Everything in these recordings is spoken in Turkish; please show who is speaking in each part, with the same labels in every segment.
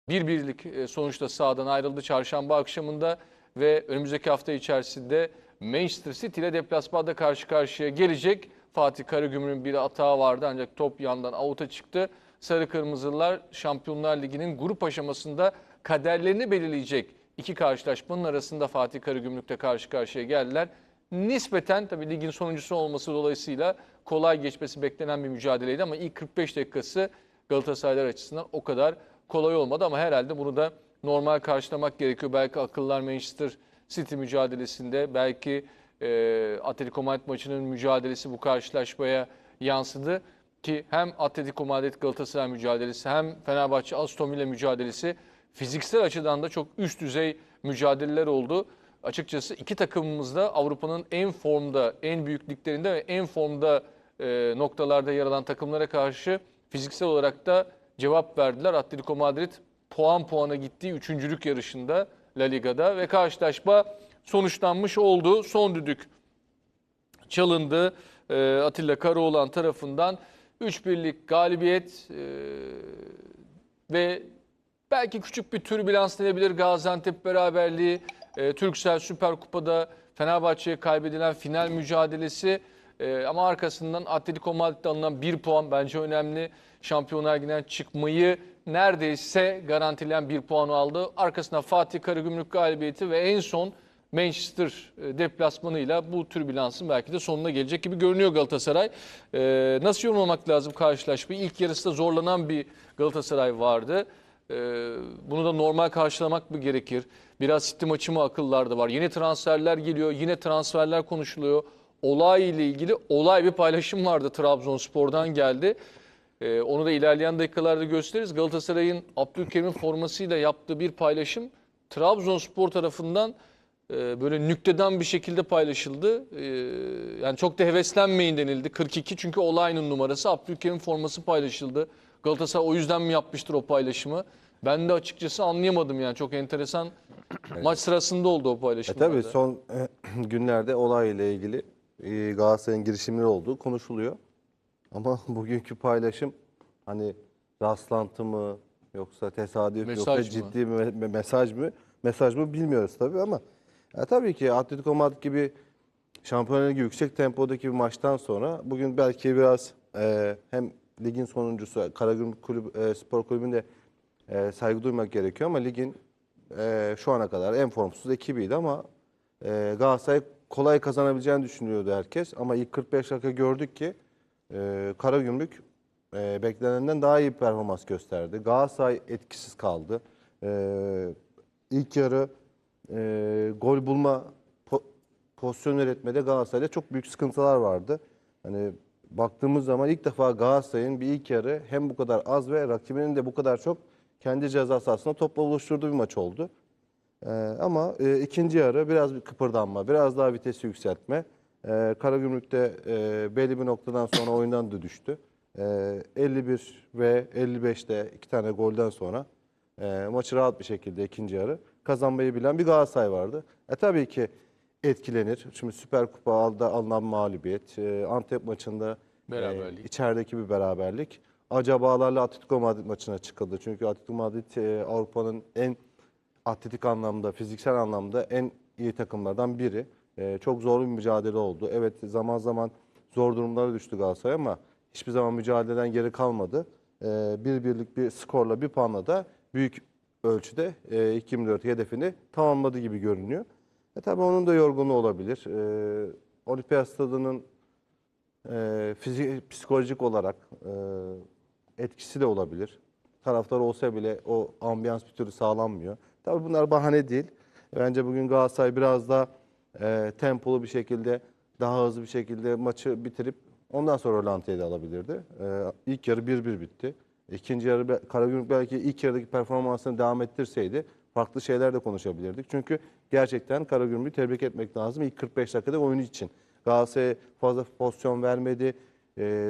Speaker 1: 1-1'lik sonuçta sahadan ayrıldı çarşamba akşamında ve önümüzdeki hafta içerisinde Manchester City ile deplasmanda karşı karşıya gelecek. Fatih Karagümrük'ün bir hata vardı ancak top yandan avuta çıktı. Sarı Kırmızılar Şampiyonlar Ligi'nin grup aşamasında kaderlerini belirleyecek iki karşılaşmanın arasında Fatih Karagümrük'te karşı karşıya geldiler. Nispeten tabii ligin sonuncusu olması dolayısıyla kolay geçmesi beklenen bir mücadeleydi ama ilk 45 dakikası Galatasaraylar açısından o kadar kolay olmadı ama herhalde bunu da normal karşılamak gerekiyor. Belki akıllar Manchester City mücadelesinde, belki Atletico Madrid maçının mücadelesi bu karşılaşmaya yansıdı ki hem Atletico Madrid Galatasaray mücadelesi hem Fenerbahçe Aston Villa mücadelesi fiziksel açıdan da çok üst düzey mücadeleler oldu. Açıkçası iki takımımız da Avrupa'nın en formda, en büyük liglerinde ve en formda noktalarda yer alan takımlara karşı fiziksel olarak da cevap verdiler. Atletico Madrid puan puana gittiği üçüncülük yarışında La Liga'da ve karşılaşma sonuçlanmış oldu. Son düdük çalındı Atilla Karaoğlan tarafından. 3-1'lik galibiyet ve belki küçük bir türbülans denebilir. Gaziantep beraberliği, Türksel Süper Kupa'da Fenerbahçe'ye kaybedilen final mücadelesi ama arkasından Atletico Madrid'de alınan 1 puan bence önemli. Şampiyonlar Ligi'nden çıkmayı neredeyse garantileyen 1 puan aldı. Arkasına Fatih Karagümrük galibiyeti ve en son Manchester deplasmanıyla bu türbülansın belki de sonuna gelecek gibi görünüyor Galatasaray. Nasıl yorumlamak lazım karşılaşmayı? İlk yarısında zorlanan bir Galatasaray vardı. Bunu da normal karşılamak mı gerekir? Biraz City maçı mı akıllarda var? Yeni transferler geliyor, yine transferler konuşuluyor. Olay ile ilgili bir paylaşım vardı, Trabzonspor'dan geldi. Onu da ilerleyen dakikalarda gösteririz. Galatasaray'ın Abdülkerim'in formasıyla yaptığı bir paylaşım Trabzonspor tarafından böyle nükteden bir şekilde paylaşıldı. Yani çok da heveslenmeyin denildi. 42 çünkü olayın numarası. Abdülkerim forması paylaşıldı. Galatasaray o yüzden mi yapmıştır o paylaşımı? Ben de açıkçası anlayamadım yani. Çok enteresan. Maç sırasında oldu o paylaşımlar.
Speaker 2: Tabii son günlerde olay ile ilgili Galatasaray'ın girişimleri olduğu konuşuluyor. Ama bugünkü paylaşım hani rastlantı mı yoksa tesadüf
Speaker 1: Mesaj
Speaker 2: yoksa
Speaker 1: mı?
Speaker 2: ciddi bir mesaj mı bilmiyoruz tabii ama tabii ki Atletico Madrid gibi Şampiyonlar Ligi yüksek tempodaki bir maçtan sonra bugün belki biraz hem ligin sonuncusu Karagümrük Spor Kulübü'nde saygı duymak gerekiyor ama ligin şu ana kadar en formsuz ekibiydi ama Galatasaray kolay kazanabileceğini düşünüyordu herkes. Ama ilk 45 dakika gördük ki Karagümrük beklenenden daha iyi bir performans gösterdi. Galatasaray etkisiz kaldı. İlk yarı gol bulma pozisyon üretmede Galatasaray'da çok büyük sıkıntılar vardı. Hani baktığımız zaman ilk defa Galatasaray'ın bir ilk yarı hem bu kadar az ve rakibinin de bu kadar çok kendi ceza sahasında topla buluşturduğu bir maç oldu. Ama ikinci yarı biraz bir kıpırdanma, biraz daha vitesi yükseltme. Karagümrük'te belli bir noktadan sonra oyundan da düştü. 51 ve 55'te iki tane golden sonra maçı rahat bir şekilde ikinci yarı kazanmayı bilen bir Galatasaray vardı. Tabii ki etkilenir. Şimdi Süper Kupa'da alınan mağlubiyet, Antep maçında
Speaker 1: Beraberlik.
Speaker 2: içerideki bir beraberlik. Acabalarla Atletico Madrid maçına çıkıldı. Çünkü Atletico Madrid Avrupa'nın en atletik anlamda, fiziksel anlamda en iyi takımlardan biri. Çok zor bir mücadele oldu. Evet, zaman zaman zor durumlara düştü Galatasaray ama hiçbir zaman mücadeleden geri kalmadı. 1-1'lik bir skorla, bir puanla da büyük ölçüde 2024 hedefini tamamladı gibi görünüyor. Tabii onun da yorgunluğu olabilir. Olimpiyat Stadı'nın psikolojik olarak etkisi de olabilir. Taraftar olsa bile o ambiyans bir türlü sağlanmıyor. Tabii bunlar bahane değil. Bence bugün Galatasaray biraz daha tempolu bir şekilde, daha hızlı bir şekilde maçı bitirip ondan sonra rölantiye de alabilirdi. İlk yarı 1-1 bitti. İkinci yarı Karagümrük belki ilk yarıdaki performansını devam ettirseydi farklı şeyler de konuşabilirdik. Çünkü gerçekten Karagümrük'ü tebrik etmek lazım ilk 45 dakikada oyunu için. Galatasaray'a fazla pozisyon vermedi.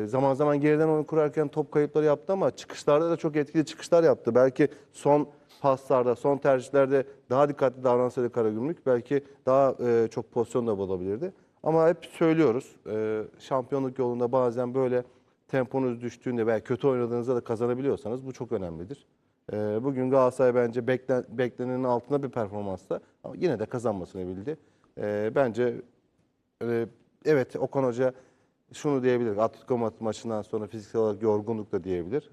Speaker 2: Zaman zaman geriden oyun kurarken top kayıpları yaptı ama çıkışlarda da çok etkili çıkışlar yaptı. Belki son paslarda, son tercihlerde daha dikkatli davransaydı Karagümrük belki daha çok pozisyon da bulabilirdi. Ama hep söylüyoruz şampiyonluk yolunda bazen böyle temponuz düştüğünde veya kötü oynadığınızda da kazanabiliyorsanız bu çok önemlidir. Bugün Galatasaray bence beklenenin altında bir performansta ama yine de kazanmasını bildi. Bence evet, Okan Hoca şunu diyebilir. Atletico maçından sonra fiziksel olarak yorgunluk da diyebilir.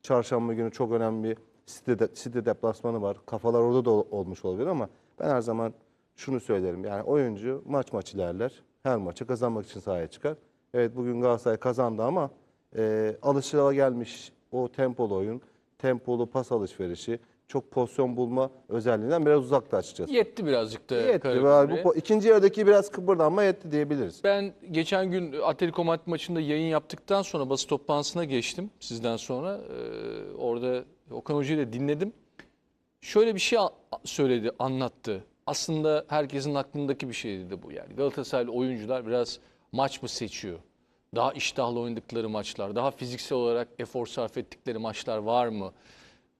Speaker 2: Çarşamba günü çok önemli bir City deplasmanı var. Kafalar orada da olmuş olabilir ama ben her zaman şunu söylerim. Yani oyuncu maç ilerler. Her maçı kazanmak için sahaya çıkar. Evet, bugün Galatasaray kazandı ama alışılagelmiş o tempolu oyun, tempolu pas alışverişi, çok pozisyon bulma özelliğinden biraz uzaktı açıkçası.
Speaker 1: Yetti birazcık da
Speaker 2: Yetti.
Speaker 1: Karagümrük'e.
Speaker 2: İkinci yarıdaki biraz kıpırdanma yetti diyebiliriz.
Speaker 1: Ben geçen gün Atletico Madrid maçında yayın yaptıktan sonra basın toplantısına geçtim sizden sonra. Orada Okan Hoca'yı da dinledim. Şöyle bir şey söyledi, anlattı. Aslında herkesin aklındaki bir şeydi de bu yani. Galatasaraylı oyuncular biraz maç mı seçiyor? Daha iştahlı oynadıkları maçlar, daha fiziksel olarak efor sarf ettikleri maçlar var mı?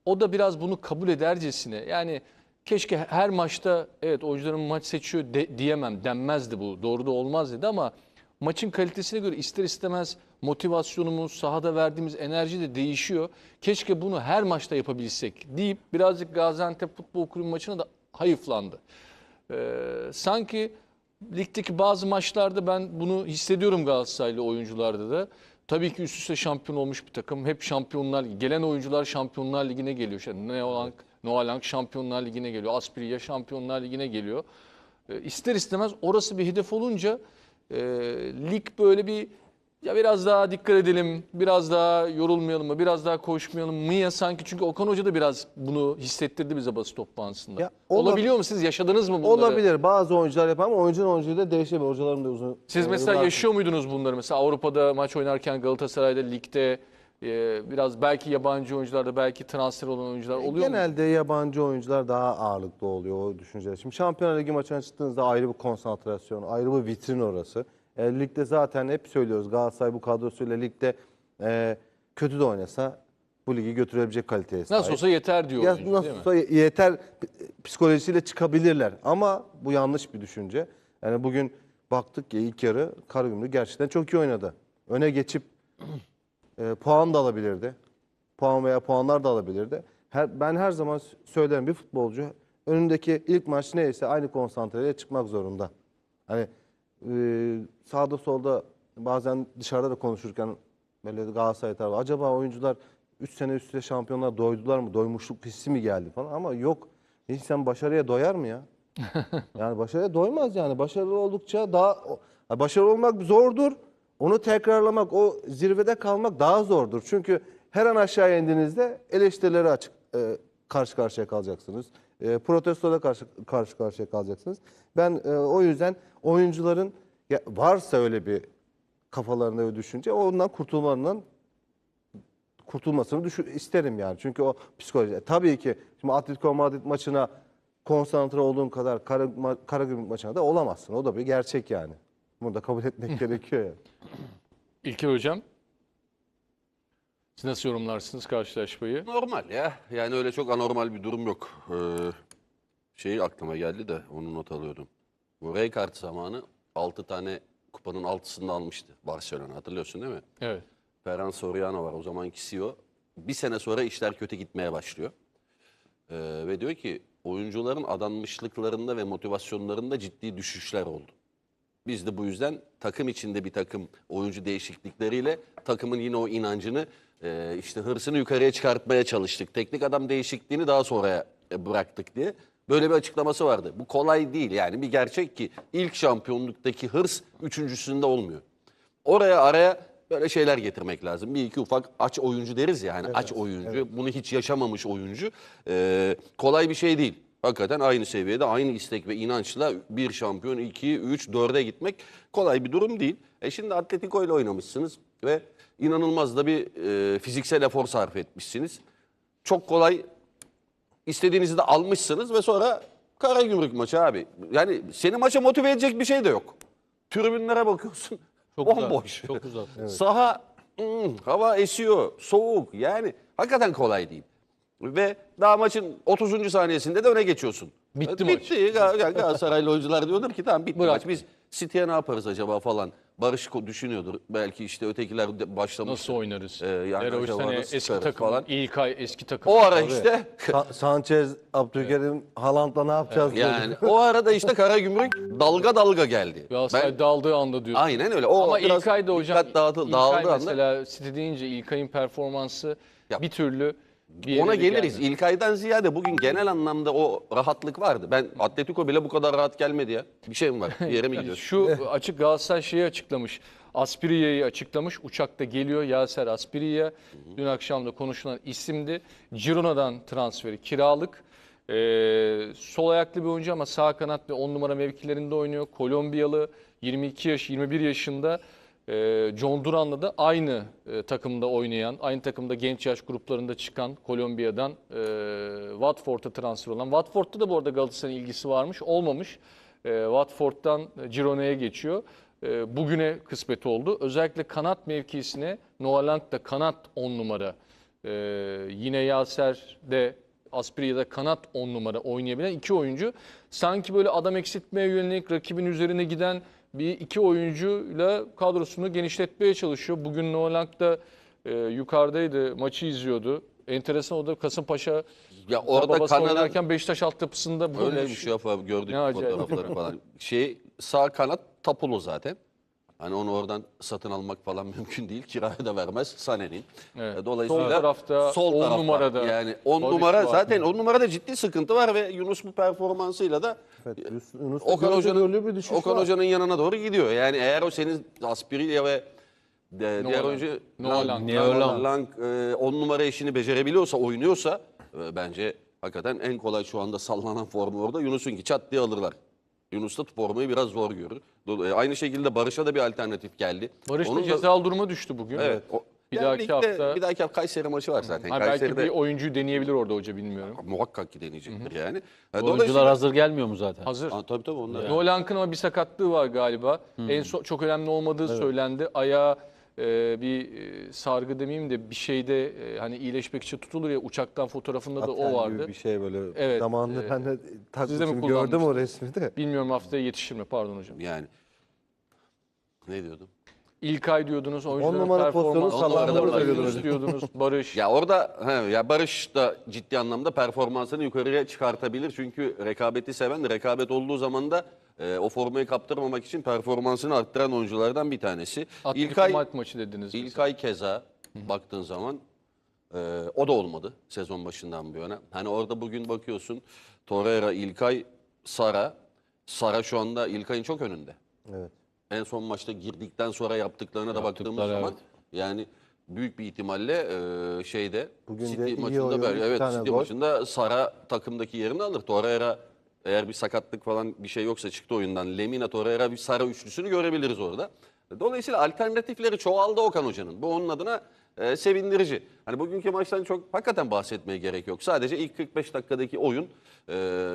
Speaker 1: O da biraz bunu kabul edercesine, yani keşke her maçta evet oyuncularım maç seçiyor diyemem, denmezdi bu. Doğru da olmaz dedi ama maçın kalitesine göre ister istemez motivasyonumuz, sahada verdiğimiz enerji de değişiyor. Keşke bunu her maçta yapabilsek deyip birazcık Gaziantep Futbol Kulübü maçına da hayıflandı. Sanki ligdeki bazı maçlarda ben bunu hissediyorum Galatasaraylı oyuncularda da. Tabii ki üst üste şampiyon olmuş bir takım. Hep Şampiyonlar Ligi. Gelen oyuncular Şampiyonlar Ligi'ne geliyor. İşte Noah Lang Şampiyonlar Ligi'ne geliyor. Asprilla Şampiyonlar Ligi'ne geliyor. İster istemez orası bir hedef olunca lig böyle bir ya biraz daha dikkat edelim, biraz daha yorulmayalım mı, biraz daha koşmayalım mı ya sanki, çünkü Okan Hoca da biraz bunu hissettirdi bize basın toplantısında.
Speaker 2: Ya,
Speaker 1: Olabiliyor mu, siz yaşadınız mı bunları?
Speaker 2: Olabilir. Bazı oyuncular yapar ama oyuncu da değişebilir. Hocalarım da uzun.
Speaker 1: Siz mesela
Speaker 2: yıllar-
Speaker 1: yaşıyor muydunuz bunları? Mesela Avrupa'da maç oynarken Galatasaray'da, ligde biraz belki yabancı oyuncularda, belki transfer olan oyuncular oluyor mu?
Speaker 2: Genelde yabancı oyuncular daha ağırlıklı oluyor o düşünceler. Şimdi Şampiyonlar Ligi maçına çıktığınızda ayrı bir konsantrasyon, ayrı bir vitrin orası. Ligde zaten hep söylüyoruz, Galatasaray bu kadrosuyla ligde kötü de oynasa bu ligi götürebilecek kaliteye sahip.
Speaker 1: Nasıl olsa yeter diyor oyuncu,
Speaker 2: Nasıl
Speaker 1: değil mi?
Speaker 2: olsa yeter psikolojisiyle çıkabilirler ama bu yanlış bir düşünce. Yani bugün baktık ki ilk yarı Karagümrük gerçekten çok iyi oynadı. Öne geçip puan da alabilirdi. Puan veya puanlar da alabilirdi. Ben her zaman söylerim, bir futbolcu önündeki ilk maç neyse aynı konsantreyle çıkmak zorunda. Hani sağda solda bazen dışarıda da konuşurken böyle Galatasaray tarafı acaba oyuncular 3 sene üst üste şampiyonlar doydular mı? Doymuşluk hissi mi geldi falan ama yok. İnsan başarıya doyar mı ya? Yani başarıya doymaz yani. Başarılı oldukça daha başarılı olmak zordur. Onu tekrarlamak, o zirvede kalmak daha zordur. Çünkü her an aşağı indiğinizde eleştirilere karşı karşıya kalacaksınız. Protestoda karşı karşıya kalacaksınız. Ben o yüzden oyuncuların varsa öyle bir kafalarında bir düşünce, ondan kurtulmasını isterim yani. Çünkü o psikoloji. Tabii ki şimdi Atletico Madrid maçına konsantre olduğun kadar Karagümrük maçına da olamazsın. O da bir gerçek yani. Bunu da kabul etmek gerekiyor yani.
Speaker 1: İlker Hocam, siz nasıl yorumlarsınız karşılaşmayı?
Speaker 3: Normal ya. Yani öyle çok anormal bir durum yok. Şey aklıma geldi de onu not alıyordum. Bu Rijkaard zamanı 6 tane kupanın 6'sını da almıştı Barcelona. Hatırlıyorsun değil mi?
Speaker 1: Evet.
Speaker 3: Ferran Soriano var o zamanki CEO. Bir sene sonra işler kötü gitmeye başlıyor. Ve diyor ki oyuncuların adanmışlıklarında ve motivasyonlarında ciddi düşüşler oldu. Biz de bu yüzden takım içinde bir takım oyuncu değişiklikleriyle takımın yine o inancını, işte hırsını yukarıya çıkartmaya çalıştık. Teknik adam değişikliğini daha sonra bıraktık diye. Böyle bir açıklaması vardı. Bu kolay değil yani, bir gerçek ki ilk şampiyonluktaki hırs üçüncüsünde olmuyor. Oraya araya böyle şeyler getirmek lazım. Bir iki ufak aç oyuncu deriz ya, hani aç oyuncu, bunu hiç yaşamamış oyuncu. Kolay bir şey değil. Hakikaten aynı seviyede, aynı istek ve inançla bir şampiyon, 2, 3, 4'e gitmek kolay bir durum değil. Şimdi Atletico ile oynamışsınız ve inanılmaz da bir fiziksel efor sarf etmişsiniz. Çok kolay istediğinizi de almışsınız ve sonra Karagümrük maçı abi. Yani seni maça motive edecek bir şey de yok. Tribünlere bakıyorsun,
Speaker 1: Çok
Speaker 3: bomboş.
Speaker 1: Çok uzak.
Speaker 3: Saha, hava esiyor, soğuk. Yani hakikaten kolay değil. Ve daha maçın 30. saniyesinde de öne geçiyorsun.
Speaker 1: Bitti maç.
Speaker 3: Bitti. Galatasaraylı oyuncular diyordur ki tamam bitti
Speaker 1: Bırak.
Speaker 3: maç. Biz City'ye ne yaparız acaba falan. Barış düşünüyordur. Belki işte ötekiler de başlamış.
Speaker 1: Nasıl oynarız?
Speaker 3: Yani
Speaker 1: Leroy
Speaker 3: acaba
Speaker 1: Sané
Speaker 3: nasıl
Speaker 1: eski
Speaker 3: çıkarız
Speaker 1: takım,
Speaker 3: falan.
Speaker 1: İlkay eski takım.
Speaker 3: O ara işte
Speaker 2: Sanchez, Abdülkerim, Haaland'la ne yapacağız? diyordu.
Speaker 3: yani o arada işte Karagümrük dalga dalga geldi.
Speaker 1: Galatasaray daldığı anda diyor.
Speaker 3: Aynen öyle. O
Speaker 1: Ama
Speaker 3: biraz
Speaker 1: İlkay da hocam,
Speaker 3: dikkat dağıldı
Speaker 1: İlkay
Speaker 3: anda.
Speaker 1: mesela City deyince İlkay'ın performansı
Speaker 3: Ya,
Speaker 1: bir türlü bir yere
Speaker 3: Ona
Speaker 1: de
Speaker 3: geliriz.
Speaker 1: gelmedi.
Speaker 3: İlkay'dan ziyade bugün genel anlamda o rahatlık vardı. Ben Atletico bile bu kadar rahat gelmedi ya. Bir şey mi var? Bir yere mi gidiyor?
Speaker 1: Şu açık Galatasaray şeyi açıklamış. Aspiria'yı açıklamış. Uçakta geliyor Yaser Aspiria. Dün akşam da konuşulan isimdi. Girona'dan transferi kiralık. Sol ayaklı bir oyuncu ama sağ kanat ve 10 numara mevkilerinde oynuyor. Kolombiyalı 21 yaşında. John Duran'la da aynı takımda oynayan, aynı takımda genç yaş gruplarında çıkan Kolombiya'dan Watford'a transfer olan. Watford'da da bu arada Galatasaray'ın ilgisi varmış, olmamış. Watford'dan Girona'ya geçiyor. Bugüne kısmet oldu. Özellikle kanat mevkisine Noah Lang da kanat 10 numara. Yine Yaser de Asprilla'da kanat 10 numara oynayabilen iki oyuncu. Sanki böyle adam eksiltmeye yönelik rakibin üzerine giden bir iki oyuncuyla kadrosunu genişletmeye çalışıyor. Bugün Noah Lang da yukarıdaydı, maçı izliyordu. Enteresan, o da Kasımpaşa
Speaker 3: Ya orada
Speaker 1: babası
Speaker 3: Kanada
Speaker 1: oynarken Beşiktaş altyapısında bulunmuş.
Speaker 3: öyleymiş ya falan gördük
Speaker 1: Ne acayip.
Speaker 3: fotoğrafları falan. Sağ kanat Tapulu zaten. Hani onu oradan satın almak falan mümkün değil. Kiraya da vermez Sané'nin.
Speaker 1: Evet.
Speaker 3: Dolayısıyla
Speaker 1: Sol tarafta,
Speaker 3: sol
Speaker 1: 10
Speaker 3: tarafta
Speaker 1: numarada
Speaker 3: yani 10
Speaker 1: Barış
Speaker 3: numara
Speaker 1: var.
Speaker 3: zaten 10 numarada ciddi sıkıntı var ve Yunus bu performansıyla da
Speaker 2: Evet, Yunus'ta
Speaker 3: Okan
Speaker 2: gözle
Speaker 3: Hoca'nın
Speaker 2: görülür bir düşüş
Speaker 3: Okan
Speaker 2: var.
Speaker 3: Hoca'nın yanına doğru gidiyor. Yani eğer o senin Aspirilla ve diğer
Speaker 1: Lang.
Speaker 3: oyuncu
Speaker 1: Noah Lang.
Speaker 3: Lang 10 numara işini becerebiliyorsa, oynuyorsa bence hakikaten en kolay şu anda sallanan formu orada Yunus'un ki çat diye alırlar. Yunus da formayı biraz zor görür. Aynı şekilde Barış'a da bir alternatif geldi.
Speaker 1: Barış da
Speaker 3: Onun
Speaker 1: cezalı duruma düştü bugün.
Speaker 3: Evet.
Speaker 1: Bir
Speaker 3: Yani
Speaker 1: dahaki
Speaker 3: ligde
Speaker 1: hafta
Speaker 3: bir dahaki hafta Kayseri maçı var zaten.
Speaker 1: belki
Speaker 3: Kayseri'de
Speaker 1: bir oyuncuyu deneyebilir orada hoca, bilmiyorum.
Speaker 3: muhakkak ki deneyecektir yani.
Speaker 4: Oyuncular hazır gelmiyor mu zaten?
Speaker 1: Hazır.
Speaker 3: Tabii onlar.
Speaker 1: Noah Lang'ın ama bir sakatlığı var galiba. En son çok önemli olmadığı söylendi. Ayağı bir sargı demeyeyim de bir şeyde hani iyileşmek için tutulur ya, uçaktan fotoğrafında da
Speaker 2: Atel
Speaker 1: o
Speaker 2: gibi
Speaker 1: vardı.
Speaker 2: Bir şey böyle.
Speaker 1: Evet,
Speaker 2: Zamanında ben de
Speaker 1: Siz de mi
Speaker 2: takmışım, gördüm o
Speaker 1: kullanmıştınız?
Speaker 2: resmi de.
Speaker 1: Bilmiyorum haftaya yetişir mi? Pardon hocam.
Speaker 3: Yani ne diyordum?
Speaker 1: İlkay diyordunuz, oyuncuların
Speaker 2: numara pozisyonu
Speaker 1: performansı.
Speaker 3: sallandığını
Speaker 1: Orada
Speaker 2: söylüyordunuz.
Speaker 1: Yunus diyordunuz, Barış.
Speaker 3: Ya orada ya Barış da ciddi anlamda performansını yukarıya çıkartabilir. Çünkü rekabeti seven, rekabet olduğu zaman da o formayı kaptırmamak için performansını arttıran oyunculardan bir tanesi.
Speaker 1: Atletico Madrid maçı dediniz. mesela.
Speaker 3: İlkay keza baktığın zaman o da olmadı sezon başından bu yana. Hani orada bugün bakıyorsun Torreira, İlkay, Sara. Sara şu anda İlkay'ın çok önünde.
Speaker 2: Evet.
Speaker 3: En son maçta girdikten sonra yaptıklarına da baktığımız
Speaker 4: Yaptıkları,
Speaker 3: zaman
Speaker 4: evet.
Speaker 3: yani büyük bir ihtimalle şeyde
Speaker 2: Bugün de
Speaker 3: City
Speaker 2: iyi
Speaker 3: maçında
Speaker 2: oynadı,
Speaker 3: böyle
Speaker 2: iki
Speaker 3: evet
Speaker 2: tane
Speaker 3: City
Speaker 2: gol.
Speaker 3: maçında Sara takımdaki yerini alır. Torreira eğer bir sakatlık falan bir şey yoksa çıktı oyundan. Lemina, Torreira bir Sara üçlüsünü görebiliriz orada. Dolayısıyla alternatifleri çoğaldı Okan Hoca'nın. Bu onun adına sevindirici. Hani bugünkü maçtan çok hakikaten bahsetmeye gerek yok. Sadece ilk 45 dakikadaki oyun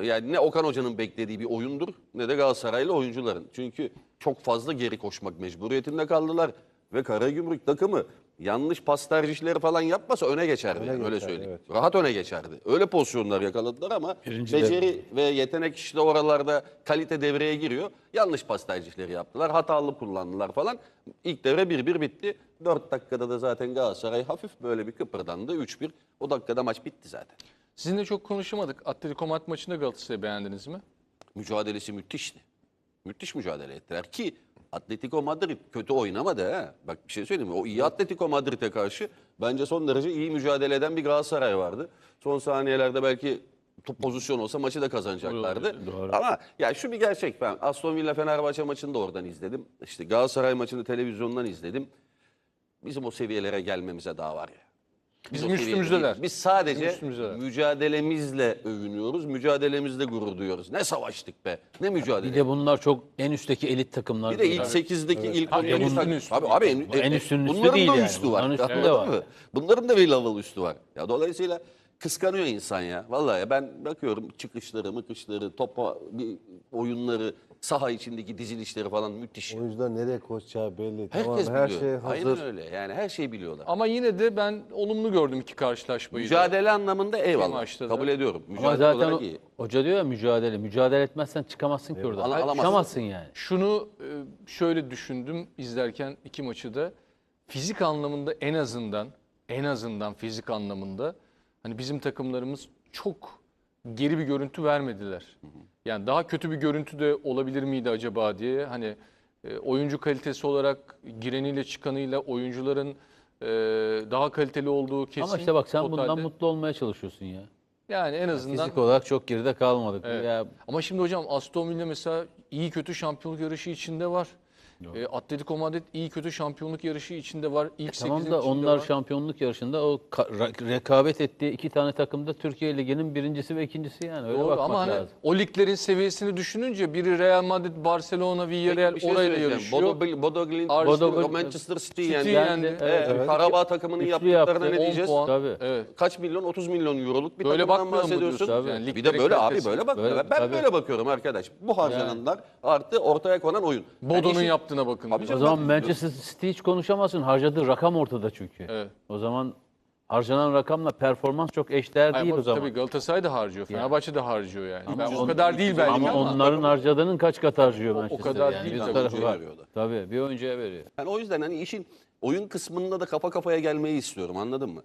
Speaker 3: yani ne Okan Hoca'nın beklediği bir oyundur ne de Galatasaraylı oyuncuların. Çünkü çok fazla geri koşmak mecburiyetinde kaldılar ve Karagümrük takımı yanlış pas tercihleri falan yapmasa öne geçerdi. Yani, öyle
Speaker 2: geçerdi,
Speaker 3: söyleyeyim. Rahat öne geçerdi. Öyle pozisyonlar yakaladılar ama
Speaker 4: Birinci
Speaker 3: beceri ve yetenek işte oralarda kalite devreye giriyor. Yanlış pas tercihleri yaptılar. Hatalı kullandılar falan. İlk devre 1-1 bitti. 4 dakikada da zaten Galatasaray hafif böyle bir kıpırdandı. 3-1. O dakikada maç bitti zaten.
Speaker 1: Sizinle çok konuşamadık. Atletico Madrid maçında Galatasaray'ı beğendiniz mi?
Speaker 3: Mücadelesi müthişti. Müthiş mücadele ettiler ki Atletico Madrid kötü oynamadı ha. Bak bir şey söyleyeyim mi? O iyi Atletico Madrid'e karşı bence son derece iyi mücadele eden bir Galatasaray vardı. Son saniyelerde belki pozisyon olsa maçı da kazanacaklardı.
Speaker 4: Doğru.
Speaker 3: Ama ya şu bir gerçek, ben Aston Villa Fenerbahçe maçını da oradan izledim. İşte Galatasaray maçını televizyondan izledim. Bizim o seviyelere gelmemize daha var ya.
Speaker 1: Bizim
Speaker 3: o seviyeye
Speaker 1: üstümüzdeler.
Speaker 3: değiliz. Biz sadece
Speaker 1: Bizim üstümüzdeler.
Speaker 3: mücadelemizle övünüyoruz, mücadelemizle gurur duyuyoruz. Ne savaştık be, ne mücadele.
Speaker 4: Bir de bunlar çok en üstteki elit takımlar.
Speaker 3: Bir de ilk 8'deki ilk
Speaker 1: Ha,
Speaker 3: 10'daki
Speaker 1: en üstün
Speaker 3: takım.
Speaker 1: üstü.
Speaker 3: Abi
Speaker 4: En üstünün üstü
Speaker 3: bunların
Speaker 4: değil
Speaker 3: da
Speaker 4: yani.
Speaker 3: üstü var.
Speaker 4: Bunların üstü de
Speaker 3: Anladın
Speaker 4: var.
Speaker 3: mı? Bunların da bir level üstü var. Ya dolayısıyla kıskanıyor insan ya. Vallahi ya ben bakıyorum çıkışları, mıkışları, topa bir oyunları Saha içindeki dizilişleri falan müthiş.
Speaker 2: Oyuncular nereye koşacağı belli.
Speaker 3: Herkes
Speaker 2: Tamam, her
Speaker 3: biliyor.
Speaker 2: şey hazır.
Speaker 3: Aynen öyle. Yani her şeyi biliyorlar.
Speaker 1: Ama yine de ben olumlu gördüm iki karşılaşmayı. da.
Speaker 3: Mücadele anlamında eyvallah.
Speaker 1: maçta da.
Speaker 3: Kabul ediyorum.
Speaker 4: Ama
Speaker 3: Mücadele
Speaker 4: zaten
Speaker 3: olarak iyi.
Speaker 4: hoca diyor ya mücadele. Mücadele etmezsen çıkamazsın ki oradan.
Speaker 3: alamazsın.
Speaker 4: Çıkamazsın yani.
Speaker 1: Şunu şöyle düşündüm izlerken iki maçı da. Fizik anlamında en azından fizik anlamında hani bizim takımlarımız çok geri bir görüntü vermediler. Yani daha kötü bir görüntü de olabilir miydi acaba diye. Hani oyuncu kalitesi olarak gireniyle çıkanıyla oyuncuların daha kaliteli olduğu kesin.
Speaker 4: Ama işte bak sen bundan
Speaker 1: totalde.
Speaker 4: mutlu olmaya çalışıyorsun ya.
Speaker 1: Yani en azından
Speaker 4: Fizik olarak çok geride kalmadık.
Speaker 1: Evet.
Speaker 4: Ya,
Speaker 1: ama şimdi hocam Aston Villa mesela iyi kötü şampiyonluk yarışı içinde var. Atletico Madrid iyi kötü şampiyonluk yarışı içinde var. İlk
Speaker 4: tamam
Speaker 1: 8'in
Speaker 4: da
Speaker 1: içinde
Speaker 4: onlar
Speaker 1: var.
Speaker 4: şampiyonluk yarışında o rekabet ettiği iki tane takım da Türkiye Ligi'nin birincisi ve ikincisi yani. Öyle
Speaker 1: Doğru
Speaker 4: bakmak
Speaker 1: ama hani
Speaker 4: lazım.
Speaker 1: o liglerin seviyesini düşününce biri Real Madrid, Barcelona, Villarreal
Speaker 3: Bir şey
Speaker 1: orayla
Speaker 3: söyleyeceğim.
Speaker 1: yarışıyor.
Speaker 3: Bodo Glimt,
Speaker 1: Arsenal-
Speaker 3: Manchester City
Speaker 1: City
Speaker 3: yendi.
Speaker 1: yendi.
Speaker 4: Evet.
Speaker 3: Evet. Karabağ takımının
Speaker 4: Üçlü
Speaker 3: yaptıklarına
Speaker 4: yaptı.
Speaker 3: ne
Speaker 1: 10
Speaker 3: diyeceğiz?
Speaker 1: puan.
Speaker 4: Tabii.
Speaker 1: Evet.
Speaker 3: Kaç milyon? 30 milyon euroluk bir
Speaker 1: Böyle
Speaker 3: takımdan
Speaker 1: bakmıyor mu
Speaker 3: bahsediyorsun.
Speaker 1: diyorsun?
Speaker 4: Tabii.
Speaker 1: Yani
Speaker 3: Bir de
Speaker 1: liglerin
Speaker 3: böyle abi
Speaker 1: kalitesi.
Speaker 3: böyle bak.
Speaker 4: Böyle,
Speaker 3: Ben
Speaker 4: tabii.
Speaker 3: böyle bakıyorum arkadaş. Bu harcananlar artı ortaya konan oyun.
Speaker 1: Bodo'nun
Speaker 3: Yani işin-
Speaker 1: yaptığına bakın.
Speaker 3: Tabii
Speaker 4: O
Speaker 3: canım.
Speaker 4: zaman Manchester City hiç konuşamazsın. Harcadığı rakam ortada çünkü.
Speaker 1: Evet.
Speaker 4: O zaman harcanan rakamla performans çok eşdeğer değil
Speaker 1: Ama
Speaker 4: o zaman.
Speaker 1: tabii Galatasaray da harcıyor. Fenerbahçe de harcıyor yani.
Speaker 4: Ama
Speaker 1: Ben o
Speaker 4: on-
Speaker 1: kadar değil belki
Speaker 4: Ama
Speaker 1: ama.
Speaker 4: onların harcadığının kaç kat harcıyor Manchester.
Speaker 1: kadar
Speaker 4: yani.
Speaker 1: değil
Speaker 4: Bir
Speaker 1: tabii,
Speaker 4: tarafı
Speaker 3: oyuncuya
Speaker 4: var.
Speaker 3: veriyorlar.
Speaker 4: Tabii bir oyuncuya veriyor.
Speaker 3: Yani o yüzden hani işin oyun kısmında da kafa kafaya gelmeyi istiyorum, anladın mı?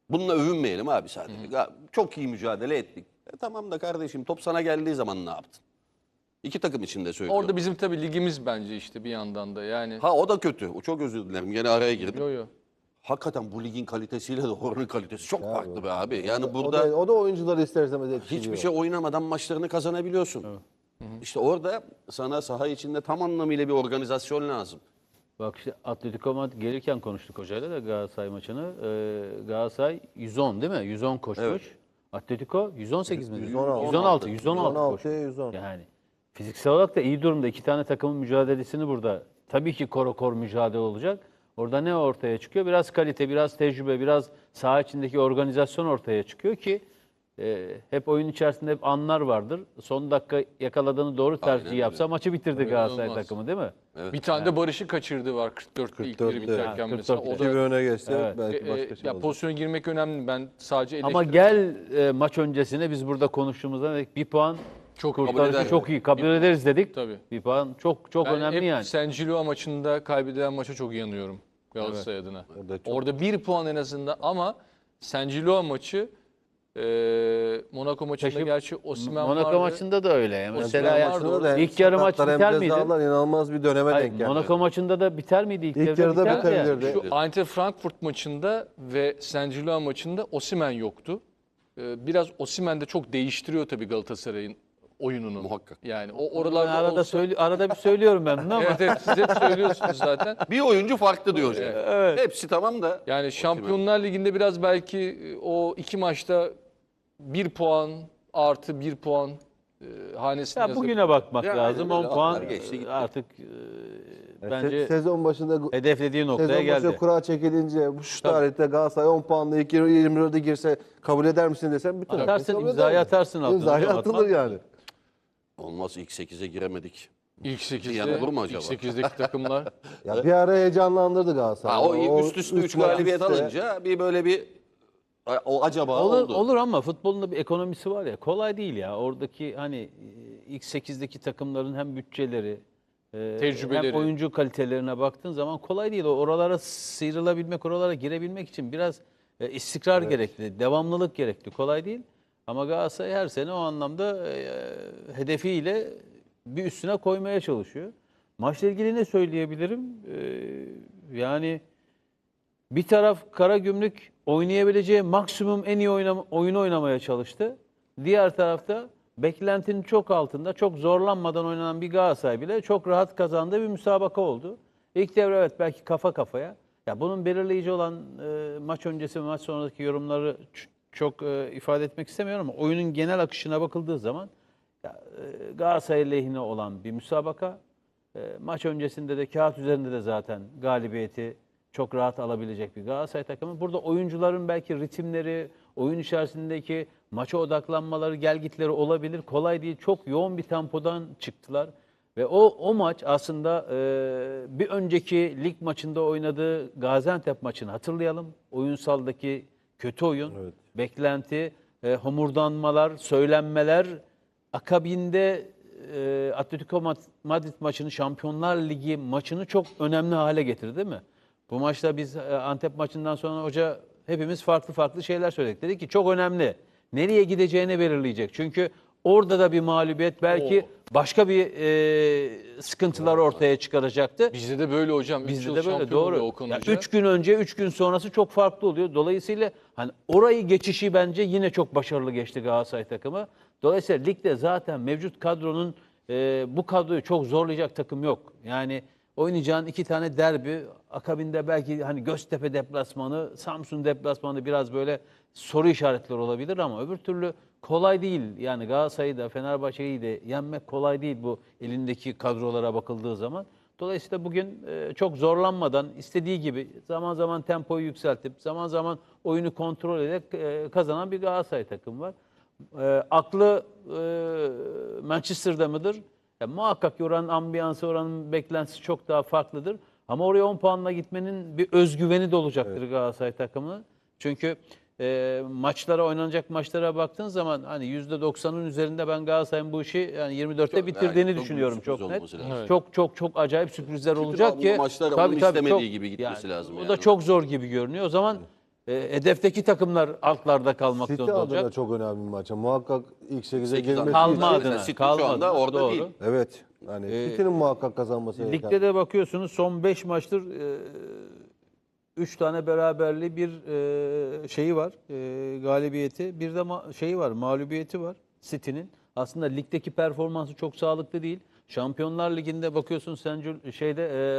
Speaker 3: Bununla övünmeyelim abi sadece. Ya, çok iyi mücadele ettik. Tamam da kardeşim top sana geldiği zaman ne yaptın? İki takım için de söylüyorum.
Speaker 1: Orada bizim tabii ligimiz bence işte bir yandan da yani.
Speaker 3: Ha o da kötü. O çok özür dilerim. Gene araya girdim.
Speaker 1: Yo yo.
Speaker 3: Hakikaten bu ligin kalitesiyle de oranın kalitesi çok farklı be abi. Yani
Speaker 2: O
Speaker 3: burada
Speaker 2: da, o da oyuncuları ister istemez etkiliyor.
Speaker 3: hiçbir şey oynamadan maçlarını kazanabiliyorsun. İşte orada sana saha içinde tam anlamıyla bir organizasyon lazım.
Speaker 4: Bak işte Atletico Madrid gelirken konuştuk hocayla da Galatasaray maçını. Galatasaray 110 değil mi? 110 koşmuş.
Speaker 3: Evet.
Speaker 4: Atletico 118 mi?
Speaker 2: 116.
Speaker 4: 116 koşmuş.
Speaker 2: 116'ya 110.
Speaker 4: Yani fiziksel olarak da iyi durumda. İki tane takımın mücadelesini burada. Tabii ki kor mücadele olacak. Orada ne ortaya çıkıyor? Biraz kalite, biraz tecrübe, biraz saha içindeki organizasyon ortaya çıkıyor ki hep oyun içerisinde hep anlar vardır. Son dakika yakaladığını doğru tercih
Speaker 3: öyle.
Speaker 4: yapsa maçı bitirdi Galatasaray
Speaker 1: inanılmaz.
Speaker 4: takımı değil mi?
Speaker 1: Bir tane de Barış'ı kaçırdı var 44'te ilk
Speaker 2: 44'te.
Speaker 1: biri biterken
Speaker 4: Ha,
Speaker 1: mesela.
Speaker 4: 44'te.
Speaker 1: O
Speaker 2: İki bir
Speaker 1: da
Speaker 2: öne geçse
Speaker 4: Evet.
Speaker 2: belki başka şey
Speaker 1: ya
Speaker 2: olacak.
Speaker 1: pozisyona girmek önemli. Ben sadece
Speaker 4: Ama gel maç öncesine biz burada konuştuğumuzda dedik bir puan
Speaker 1: çok
Speaker 4: kurtarıcı
Speaker 3: eder.
Speaker 4: çok iyi. Kabul ederiz dedik.
Speaker 1: Tabii.
Speaker 4: Bir puan çok
Speaker 1: Ben
Speaker 4: önemli
Speaker 1: hep
Speaker 4: yani.
Speaker 1: San Gilo maçında kaybedilen maça çok yanıyorum Galatasaray adına. Orada bir puan en azından ama San Gilo maçı Monaco maçında
Speaker 4: Peki,
Speaker 1: gerçi Osimhen
Speaker 4: Monaco
Speaker 1: vardı.
Speaker 4: maçında da öyle. Yani. Mesela
Speaker 1: Osimhen
Speaker 4: yani
Speaker 1: vardı
Speaker 2: Aslında da hem
Speaker 4: ilk yarı maç
Speaker 2: sakatlar hem
Speaker 4: biter miydi?
Speaker 2: cezalar inanılmaz bir döneme
Speaker 4: Hayır,
Speaker 2: denk geldi.
Speaker 4: Monaco maçında da biter miydi? İlk,
Speaker 2: İlk yarıda
Speaker 4: biterdi yani.
Speaker 2: bitebilirdi.
Speaker 1: Şu Eintracht Frankfurt maçında ve San Gilo maçında Osimhen yoktu. Biraz Osimhen de çok değiştiriyor tabii Galatasaray'ın oyununu.
Speaker 3: Muhakkak.
Speaker 1: Yani o oralarda
Speaker 4: Arada,
Speaker 1: olsa...
Speaker 4: arada bir söylüyorum ben bunu ama.
Speaker 1: Evet evet siz hep söylüyorsunuz zaten.
Speaker 3: Bir oyuncu farklı diyor hocam. Hepsi tamam da.
Speaker 1: Yani Şampiyonlar Ligi'nde biraz belki o iki maçta 1 puan artı 1 puan hanesinde
Speaker 4: Ya bugüne bakmak
Speaker 3: Ya
Speaker 4: lazım.
Speaker 3: aynen öyle.
Speaker 4: 10 puan
Speaker 3: Atlar geçti, gitti.
Speaker 4: artık bence
Speaker 2: Sezon başında
Speaker 4: hedeflediği noktaya
Speaker 2: sezon
Speaker 4: geldi.
Speaker 2: başında kura çekilince bu şu tarihte Galatasaray 10 puanla 24'e girse kabul eder misin desem bütün herkes
Speaker 4: Atarsın,
Speaker 2: kabul
Speaker 4: imzayı
Speaker 2: eder.
Speaker 4: atarsın altına.
Speaker 2: İmzayı
Speaker 4: Atmaz
Speaker 2: atılır
Speaker 4: mı?
Speaker 2: yani.
Speaker 3: Olmaz, ilk 8'e giremedik.
Speaker 1: İlk 8'de,
Speaker 3: yana olur mu acaba?
Speaker 1: ilk 8'deki takımlar.
Speaker 2: Ya bir ara heyecanlandırdı Galatasaray.
Speaker 3: Ha, o üst üste 3 galibiyet
Speaker 2: üst üste-
Speaker 3: alınca bir böyle bir o acaba
Speaker 4: Olur,
Speaker 3: oldu.
Speaker 4: olur ama futbolun da bir ekonomisi var ya. Kolay değil ya. Oradaki hani ilk 8'deki takımların hem bütçeleri
Speaker 1: Tecrübeleri.
Speaker 4: hem oyuncu kalitelerine baktığın zaman kolay değil. Oralara sıyrılabilmek, oralara girebilmek için biraz istikrar gerekli, devamlılık gerekli. Kolay değil. Ama Galatasaray her sene o anlamda hedefiyle bir üstüne koymaya çalışıyor. Maçla ilgili ne söyleyebilirim? Yani bir taraf Karagümrük oynayabileceği maksimum en iyi oyunu oynamaya çalıştı. Diğer tarafta beklentinin çok altında, çok zorlanmadan oynanan bir Galatasaray bile çok rahat kazandığı bir müsabaka oldu. İlk devre evet belki kafa kafaya. Ya bunun belirleyici olan maç öncesi ve maç sonraki yorumları çok ifade etmek istemiyorum ama oyunun genel akışına bakıldığı zaman Galatasaray lehine olan bir müsabaka. Maç öncesinde de kağıt üzerinde de zaten galibiyeti çok rahat alabilecek bir Galatasaray takımı. Burada oyuncuların belki ritimleri, oyun içerisindeki maça odaklanmaları, gelgitleri olabilir. Kolay değil. Çok yoğun bir tempodan çıktılar. Ve o maç aslında bir önceki lig maçında oynadığı Gaziantep maçını hatırlayalım. Oyunsaldaki kötü oyun, beklenti, homurdanmalar, söylenmeler, akabinde Atletico Madrid maçını, Şampiyonlar Ligi maçını çok önemli hale getirdi, değil mi? Bu maçta biz Antep maçından sonra hoca hepimiz farklı şeyler söyledik. Dedi ki çok önemli. Nereye gideceğini belirleyecek. Çünkü orada da bir mağlubiyet belki başka bir sıkıntılar ortaya çıkaracaktı.
Speaker 1: Bizde de böyle hocam. Üç
Speaker 4: Bizde
Speaker 1: yıl
Speaker 4: de böyle
Speaker 1: şampiyon oluyor
Speaker 4: doğru.
Speaker 1: Okan
Speaker 4: Ya
Speaker 1: Hoca.
Speaker 4: 3 gün önce, 3 gün sonrası çok farklı oluyor. Dolayısıyla hani orayı geçişi bence yine çok başarılı geçti Galatasaray takımı. Dolayısıyla ligde zaten mevcut kadronun bu kadroyu çok zorlayacak takım yok. Yani oynayacağın 2 tane derbi, akabinde belki hani Göztepe deplasmanı, Samsun deplasmanı biraz böyle soru işaretleri olabilir ama öbür türlü kolay değil. Yani Galatasaray'ı da Fenerbahçe'yi de yenmek kolay değil bu elindeki kadrolara bakıldığı zaman. Dolayısıyla bugün çok zorlanmadan istediği gibi zaman zaman tempoyu yükseltip zaman zaman oyunu kontrol ederek kazanan bir Galatasaray takımı var. Aklı Manchester'da mıdır? Muhakkak ki oranın ambiyansı, oranın beklentisi çok daha farklıdır. Ama oraya 10 puanla gitmenin bir özgüveni de olacaktır Galatasaray takımının. Çünkü oynanacak maçlara baktığın zaman hani %90'ın üzerinde ben Galatasaray'ın bu işi yani 24'te bitirdiğini
Speaker 3: çok
Speaker 4: düşünüyorum,
Speaker 3: büyük sürpriz
Speaker 4: çok net.
Speaker 3: olması lazım.
Speaker 1: Evet.
Speaker 4: Çok acayip sürprizler
Speaker 3: Çünkü
Speaker 4: olacak
Speaker 3: daha
Speaker 4: ki.
Speaker 3: bu maçlar onun istemediği gibi gitmesi lazım
Speaker 4: O
Speaker 3: yani.
Speaker 4: da çok zor gibi görünüyor. O zaman hedefteki takımlar altlarda kalmak
Speaker 2: City
Speaker 4: zorunda
Speaker 2: adına
Speaker 4: olacak.
Speaker 2: çok önemli bir maç. Muhakkak ilk 8'e
Speaker 3: Sekiz
Speaker 2: girmesi
Speaker 4: Kalma
Speaker 2: için-
Speaker 4: adına.
Speaker 3: City
Speaker 4: Kalma
Speaker 3: şu anda
Speaker 4: adına,
Speaker 3: orada
Speaker 4: doğru.
Speaker 3: değil.
Speaker 2: Evet. Yani City'nin muhakkak kazanması gereken.
Speaker 4: Ligde de bakıyorsunuz son 5 maçtır 3 tane beraberliği bir şeyi var, galibiyeti. Bir de şeyi var, mağlubiyeti var City'nin. Aslında ligdeki performansı çok sağlıklı değil. Şampiyonlar Ligi'nde bakıyorsun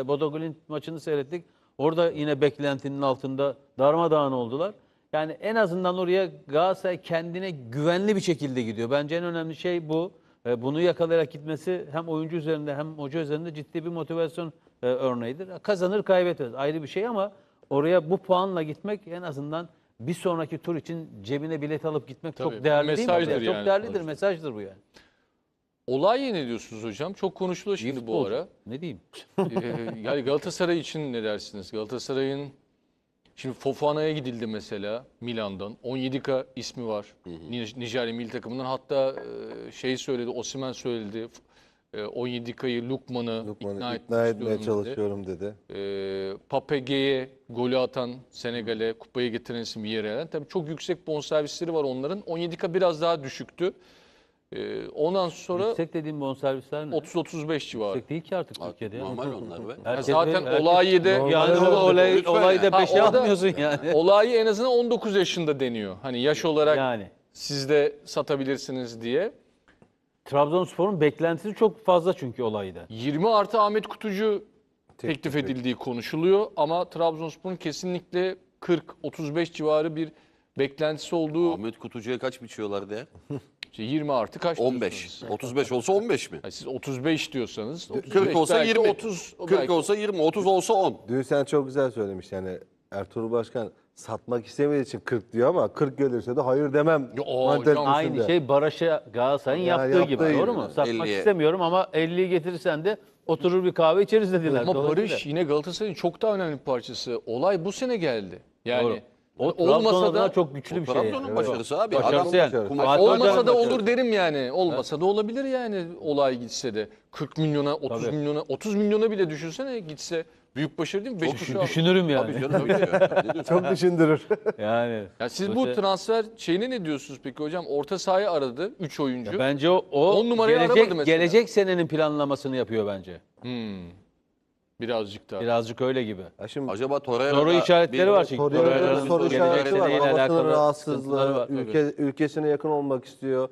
Speaker 4: Bodo Glimt maçını seyrettik. Orada yine beklentinin altında darmadağın oldular. Yani en azından oraya Galatasaray kendine güvenli bir şekilde gidiyor. Bence en önemli şey bu. Bunu yakalayarak gitmesi hem oyuncu üzerinde hem hoca üzerinde ciddi bir motivasyon örneğidir. Kazanır kaybetmez ayrı bir şey ama oraya bu puanla gitmek en azından bir sonraki tur için cebine bilet alıp gitmek
Speaker 1: Tabii,
Speaker 4: çok değerli değil mi?
Speaker 1: mesajdır
Speaker 4: Çok
Speaker 1: yani
Speaker 4: değerlidir,
Speaker 1: sonuçta.
Speaker 4: mesajdır bu yani.
Speaker 1: Olay ne diyorsunuz hocam? Çok konuşuluyor şimdi bu
Speaker 4: Futbolcu.
Speaker 1: ara.
Speaker 4: Ne diyeyim?
Speaker 1: Yani Galatasaray için ne dersiniz? Galatasaray'ın şimdi Fofana'ya gidildi mesela Milan'dan. Onyedika ismi var. Nijerya milli takımından. Hatta söyledi, Osimhen söyledi. Onyedika'yı, Lukman'ı ikna
Speaker 2: ikna etmeye
Speaker 1: istiyorum dedi.
Speaker 2: çalışıyorum dedi.
Speaker 1: Papege'ye golü atan, Senegal'e kupayı getiren isim Villarreal'den. Tabii çok yüksek bonservisleri var onların. Onyedika biraz daha düşüktü. Ondan sonra
Speaker 4: Yüksek dediğim bonservisler ne?
Speaker 1: 30-35 civarı.
Speaker 4: Yüksek değil ki artık Türkiye'de. Ya.
Speaker 3: Normal onlar be.
Speaker 4: Herkes
Speaker 1: Zaten
Speaker 4: herkes-
Speaker 1: olayı da
Speaker 4: yani
Speaker 2: Lütfen
Speaker 4: olayı da
Speaker 1: Ha,
Speaker 4: 5'e
Speaker 1: orada-
Speaker 4: almıyorsun yani.
Speaker 1: olayı en azından 19 yaşında deniyor. Hani yaş olarak
Speaker 4: Yani
Speaker 1: siz de satabilirsiniz diye.
Speaker 4: Trabzonspor'un beklentisi çok fazla çünkü olayda.
Speaker 1: 20 artı Ahmet Kutucu teklif edildiği konuşuluyor ama Trabzonspor'un kesinlikle 40-35 civarı bir beklentisi olduğu
Speaker 3: Ahmet Kutucu'ya kaç biçiyorlar diye?
Speaker 1: işte 20 artı kaç
Speaker 3: 15.
Speaker 1: diyorsunuz?
Speaker 3: 35 olsa 15 mi?
Speaker 1: Yani siz 35 diyorsanız
Speaker 3: 40 olsa
Speaker 1: belki
Speaker 3: 20.
Speaker 1: 30
Speaker 3: 40
Speaker 1: belki-
Speaker 3: olsa 20, 30 olsa 10.
Speaker 2: Dün sen çok güzel söylemiş yani Ertuğrul Başkan satmak istemediği için 40 diyor ama 40 gelirse de hayır demem.
Speaker 1: Ya, o
Speaker 2: mantalitesinde.
Speaker 4: Aynı şey Barış'a Galatasaray'ın
Speaker 2: Yani
Speaker 4: yaptığı gibi.
Speaker 2: yaptığı
Speaker 4: Doğru
Speaker 2: gibi.
Speaker 4: mu? Satmak
Speaker 3: 50'ye.
Speaker 4: istemiyorum ama 50'yi getirirsen de oturur bir kahve içeriz dediler.
Speaker 1: Ama
Speaker 4: Dolayısıyla-
Speaker 1: Barış yine Galatasaray'ın çok daha önemli bir parçası. Olay bu sene geldi. Yani
Speaker 4: Doğru. O
Speaker 1: olmasa
Speaker 4: Trabzon adına
Speaker 1: da
Speaker 4: çok güçlü bir şey.
Speaker 3: Trabzon'un
Speaker 4: yani.
Speaker 3: başarısı abi.
Speaker 4: Başarısı yani.
Speaker 2: başarısı.
Speaker 3: kumaş-
Speaker 4: Fatih
Speaker 1: olmasa
Speaker 4: Hoca'nın
Speaker 1: da
Speaker 4: başarısı.
Speaker 1: olur derim yani. Olmasa da olabilir yani olay gitse de. 40 milyona, 30
Speaker 4: Tabii.
Speaker 1: milyona, 30 milyona bile düşünsene gitse. Büyük başarı değil mi? Beşiktaş'ı aldı.
Speaker 4: Düşünürüm yani.
Speaker 3: Tabii canım öyle diyor. Ne diyorsun?
Speaker 2: Çok düşündürür.
Speaker 4: Yani.
Speaker 1: Ya siz bu transfer şeyine ne diyorsunuz peki hocam? Orta sahayı aradı 3 oyuncu.
Speaker 4: Bence o
Speaker 1: 10 numarayı aramadı mesela.
Speaker 4: gelecek senenin planlamasını yapıyor bence.
Speaker 1: Birazcık daha.
Speaker 4: Birazcık öyle gibi.
Speaker 2: Ya şimdi
Speaker 3: Acaba Torreira'da
Speaker 4: Soru işaretleri var çünkü.
Speaker 2: Torreira'da
Speaker 4: Torreira'nın
Speaker 2: soru
Speaker 4: gelecek
Speaker 2: işareti var.
Speaker 4: seneyle
Speaker 2: Babasının
Speaker 4: alakalı sıkıntıları
Speaker 2: rahatsızlığı,
Speaker 4: var.
Speaker 2: ülkesine yakın olmak istiyor.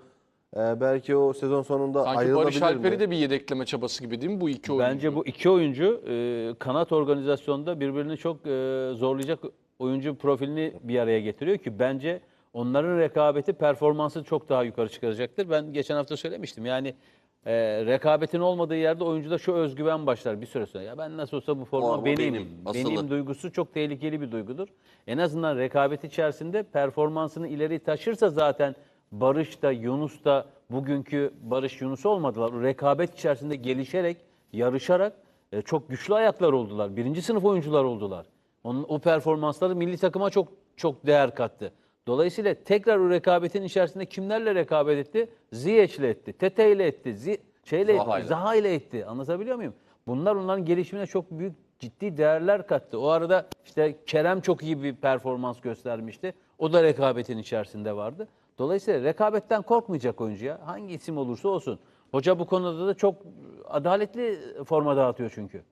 Speaker 2: Belki o sezon sonunda
Speaker 1: Sanki
Speaker 2: ayrılabilir
Speaker 1: Barış Alper'i
Speaker 2: mi?
Speaker 1: de bir yedekleme çabası gibi değil mi bu iki oyuncu?
Speaker 4: Bence bu iki oyuncu kanat organizasyonda birbirini çok zorlayacak oyuncu profilini bir araya getiriyor ki bence onların rekabeti performansı çok daha yukarı çıkaracaktır. Ben geçen hafta söylemiştim yani rekabetin olmadığı yerde oyuncuda şu özgüven başlar bir süre sonra. Ya ben nasıl olsa bu forma
Speaker 3: Forma
Speaker 4: benim.
Speaker 3: benim, asılı.
Speaker 4: Benim duygusu çok tehlikeli bir duygudur. En azından rekabet içerisinde performansını ileri taşırsa zaten Barış da Yunus da bugünkü Barış Yunus olmadılar. O rekabet içerisinde gelişerek, yarışarak çok güçlü ayaklar oldular. Birinci sınıf oyuncular oldular. O performansları milli takıma çok çok değer kattı. Dolayısıyla tekrar o rekabetin içerisinde kimlerle rekabet etti? Ziyech'le etti, Tete ile etti,
Speaker 3: Zaha'yla.
Speaker 4: Zaha ile etti. Anlatabiliyor muyum? Bunlar onların gelişimine çok büyük ciddi değerler kattı. O arada işte Kerem çok iyi bir performans göstermişti. O da rekabetin içerisinde vardı. Dolayısıyla rekabetten korkmayacak oyuncu ya. Hangi isim olursa olsun. Hoca bu konuda da çok adaletli forma dağıtıyor çünkü.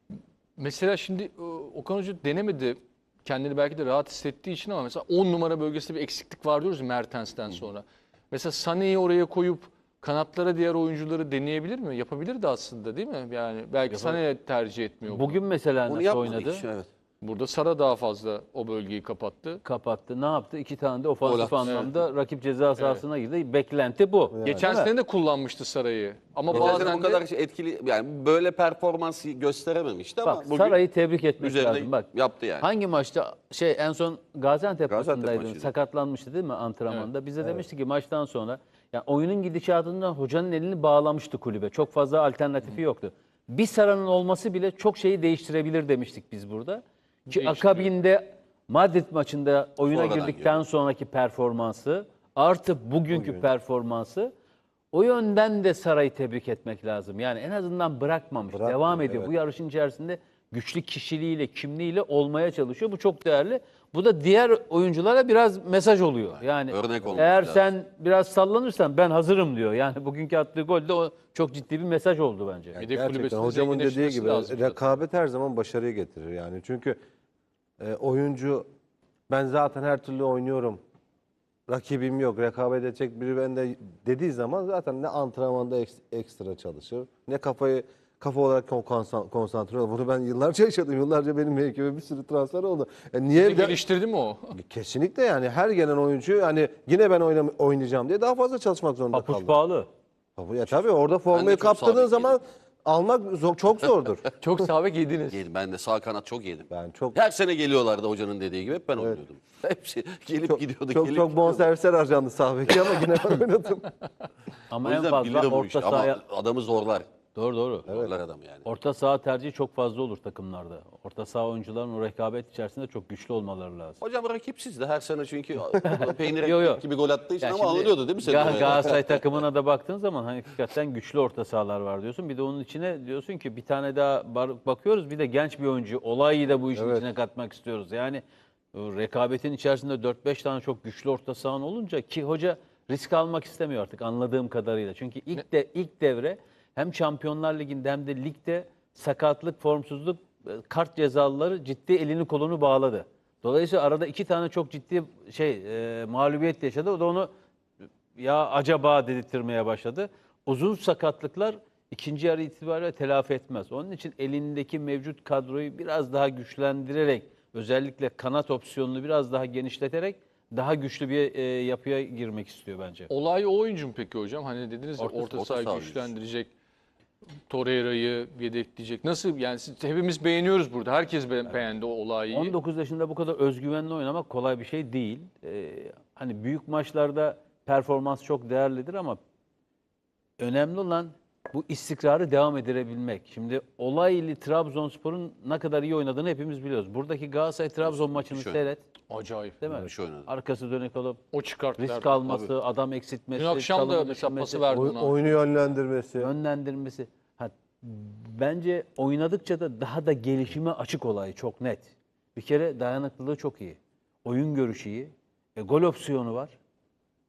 Speaker 1: Mesela şimdi Okan Hoca denemedi. Kendini belki de rahat hissettiği için ama mesela 10 numara bölgesinde bir eksiklik var diyoruz ya Mertens'ten sonra. Mesela Sané'yi oraya koyup kanatlara diğer oyuncuları deneyebilir mi? Yapabilirdi aslında değil mi? Yani belki Sané tercih etmiyor.
Speaker 4: Bugün mesela
Speaker 3: Onu
Speaker 4: nasıl
Speaker 3: yapmadı
Speaker 4: oynadı?
Speaker 3: hiç, evet.
Speaker 1: Burada Sara daha fazla o bölgeyi kapattı.
Speaker 4: Kapattı. Ne yaptı? 2 tane de
Speaker 3: Gol
Speaker 4: ofansif
Speaker 3: attı.
Speaker 4: anlamda rakip ceza sahasına girdi. Beklenti bu.
Speaker 1: Geçen
Speaker 4: Değil mi?
Speaker 1: sene de kullanmıştı Saray'ı. Ama
Speaker 3: Geçen sene
Speaker 1: bazen
Speaker 3: bu
Speaker 1: de
Speaker 3: kadar etkili, yani böyle performans gösterememişti ama
Speaker 4: Bak
Speaker 3: bugün
Speaker 4: Saray'ı tebrik etmek
Speaker 3: üzerine
Speaker 4: lazım. Bak
Speaker 3: yaptı yani.
Speaker 4: hangi maçta en son Gaziantep maçındaydı.
Speaker 3: maçıydı.
Speaker 4: Sakatlanmıştı değil mi antrenmanda? Bize demişti ki maçtan sonra yani oyunun gidişatından hocanın elini bağlamıştı kulübe. Çok fazla alternatifi yoktu. Bir Sara'nın olması bile çok şeyi değiştirebilir demiştik biz burada. Ki
Speaker 1: Değiştiriyor.
Speaker 4: akabinde Madrid maçında oyuna
Speaker 3: Sonradan
Speaker 4: girdikten sonraki performansı artı bugünkü performansı o yönden de Saray'ı tebrik etmek lazım. Yani en azından bırakmamış,
Speaker 2: Bırakmıyor,
Speaker 4: devam ediyor.
Speaker 2: evet.
Speaker 4: Bu yarışın içerisinde güçlü kişiliğiyle, kimliğiyle olmaya çalışıyor. Bu çok değerli. Bu da diğer oyunculara biraz mesaj oluyor. Yani
Speaker 3: Örnek olması
Speaker 4: eğer
Speaker 3: lazım.
Speaker 4: sen biraz sallanırsan ben hazırım diyor. Yani bugünkü attığı gol de o çok ciddi bir mesaj oldu bence.
Speaker 1: yedek
Speaker 2: Gerçekten
Speaker 1: kulübesinin
Speaker 2: hocamın dediği
Speaker 1: zenginleşmesi
Speaker 2: gibi
Speaker 1: lazım.
Speaker 2: rekabet her zaman başarıyı getirir yani. Çünkü oyuncu ben zaten her türlü oynuyorum. Rakibim yok, rekabet edecek biri bende dediği zaman zaten ne antrenmanda ekstra çalışır, ne kafa olarak konsantre olur. Bunu ben yıllarca yaşadım. Yıllarca benim ekibe bir sürü transfer oldu. Niye
Speaker 1: Bizi geliştirdi mi o?
Speaker 2: Kesinlikle yani her gelen oyuncu hani yine ben oynayacağım diye daha fazla çalışmak zorunda
Speaker 4: Papuç
Speaker 2: kaldı.
Speaker 4: pahalı.
Speaker 2: Ya tabii orada formayı
Speaker 3: çok
Speaker 2: kaptırdığın
Speaker 3: sabit
Speaker 2: zaman almak çok zordur.
Speaker 1: Çok sabek yediniz.
Speaker 3: Yedim. Ben de sağ kanat çok yedim.
Speaker 2: Ben çok
Speaker 3: Her sene geliyorlardı hocanın dediği gibi. Hep ben oynuyordum. Hepsi gelip gidiyordu.
Speaker 2: çok
Speaker 3: gelip
Speaker 2: çok
Speaker 3: gidiyordu.
Speaker 2: bonservisler harcandı sağ beki ama yine ben oynadım.
Speaker 3: O
Speaker 4: Ama en
Speaker 3: yüzden
Speaker 4: fazla
Speaker 3: bilirim bu
Speaker 4: orta
Speaker 3: işi.
Speaker 4: sahaya...
Speaker 3: Ama adamı zorlar.
Speaker 4: Doğru.
Speaker 3: Zorlar adam yani.
Speaker 4: Orta saha tercihi çok fazla olur takımlarda. Orta saha oyuncuların o rekabet içerisinde çok güçlü olmaları lazım.
Speaker 3: Hocam rakipsiz de her sene çünkü peynir
Speaker 4: Yo, yo.
Speaker 3: ekmek gibi gol attığı için
Speaker 4: Ya
Speaker 3: ama
Speaker 4: şimdi
Speaker 3: alınıyordu değil mi senin oraya?
Speaker 4: Galatasaray takımına da baktığın zaman hani hakikaten güçlü orta sahalar var diyorsun. Bir de onun içine diyorsun ki bir tane daha bakıyoruz. Bir de genç bir oyuncu. Olayı da bu işin içine katmak istiyoruz. Yani o rekabetin içerisinde 4-5 tane çok güçlü orta sahan olunca ki hoca risk almak istemiyor artık anladığım kadarıyla. Çünkü ilk devre hem Şampiyonlar Ligi'nde hem de ligde sakatlık, formsuzluk, kart cezalıları ciddi elini kolunu bağladı. Dolayısıyla arada 2 tane çok ciddi mağlubiyet yaşadı. O da onu ya acaba dedirtmeye başladı. Uzun sakatlıklar ikinci yarı itibariyle telafi etmez. Onun için elindeki mevcut kadroyu biraz daha güçlendirerek, özellikle kanat opsiyonunu biraz daha genişleterek daha güçlü bir yapıya girmek istiyor bence.
Speaker 1: Olay o oyuncu mu peki hocam? Hani dediniz ya orta
Speaker 3: orta
Speaker 1: sahayı
Speaker 3: saha
Speaker 1: güçlendirecek, Torreira'yı yedekleyecek. Nasıl yani hepimiz beğeniyoruz burada. Herkes beğendi o olayı.
Speaker 4: 19 yaşında bu kadar özgüvenli oynamak kolay bir şey değil. Hani büyük maçlarda performans çok değerlidir ama önemli olan bu istikrarı devam ettirebilmek. Şimdi Olaylı Trabzonspor'un ne kadar iyi oynadığını hepimiz biliyoruz. Buradaki Galatasaray-Trabzon maçını
Speaker 3: Şöyle.
Speaker 4: seyret.
Speaker 1: Acayip.
Speaker 4: Değil mi?
Speaker 3: Müthiş oynadı.
Speaker 4: Arkası dönük olup
Speaker 1: O çıkarttılar.
Speaker 4: risk alması, adam eksiltmesi,
Speaker 1: Dün akşam da
Speaker 4: çalımı
Speaker 1: mesela
Speaker 4: düşünmesi,
Speaker 1: pası verdi ona.
Speaker 2: Oyunu yönlendirmesi.
Speaker 4: yönlendirmesi. Bence oynadıkça da daha da gelişime açık olay çok net. Bir kere dayanıklılığı çok iyi. Oyun görüşü iyi. Gol opsiyonu var.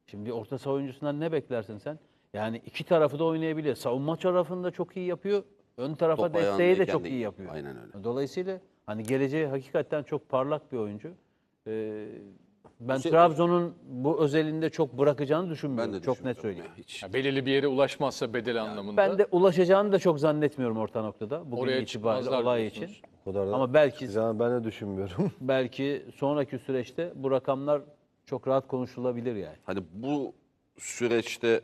Speaker 4: Şimdi orta saha oyuncusundan ne beklersin sen? Yani iki tarafı da oynayabiliyor. Savunma tarafında çok iyi yapıyor. Ön tarafa
Speaker 3: Top
Speaker 4: desteği de
Speaker 3: ayağındayken
Speaker 4: çok
Speaker 3: de
Speaker 4: iyi
Speaker 3: iyi.
Speaker 4: yapıyor.
Speaker 3: Aynen öyle.
Speaker 4: Dolayısıyla hani geleceği hakikaten çok parlak bir oyuncu. Ben
Speaker 3: şey-
Speaker 4: Trabzon'un bu özelinde çok bırakacağını
Speaker 3: Ben
Speaker 4: düşünmüyorum.
Speaker 3: de
Speaker 4: Çok net
Speaker 3: düşünmüyorum
Speaker 4: söyleyeyim.
Speaker 3: ya, hiç.
Speaker 1: Ya belirli bir yere ulaşmazsa bedel anlamında.
Speaker 4: Ben de ulaşacağını da çok zannetmiyorum orta noktada. Bugün
Speaker 1: Oraya
Speaker 4: itibariyle
Speaker 1: çıkmazlar
Speaker 4: olay
Speaker 1: diyorsunuz.
Speaker 4: için.
Speaker 2: O kadar da
Speaker 4: Ama belki
Speaker 2: çıkacağını ben de düşünmüyorum.
Speaker 4: belki sonraki süreçte bu rakamlar çok rahat konuşulabilir yani.
Speaker 3: Hani bu süreçte